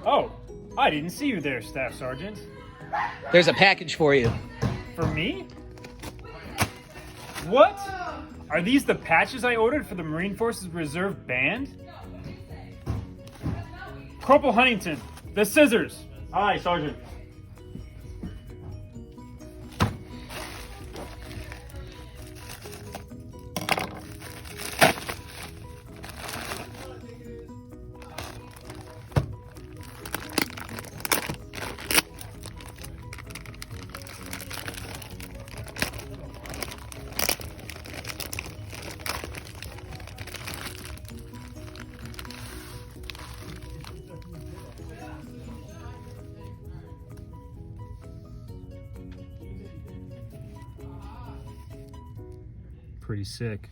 Oh, I didn't see you there, Staff Sergeant. There's a package for you. For me? What? Are these the patches I ordered for the Marine Forces Reserve Band? Corporal Huntington, the scissors. Aye, Sergeant. Pretty sick.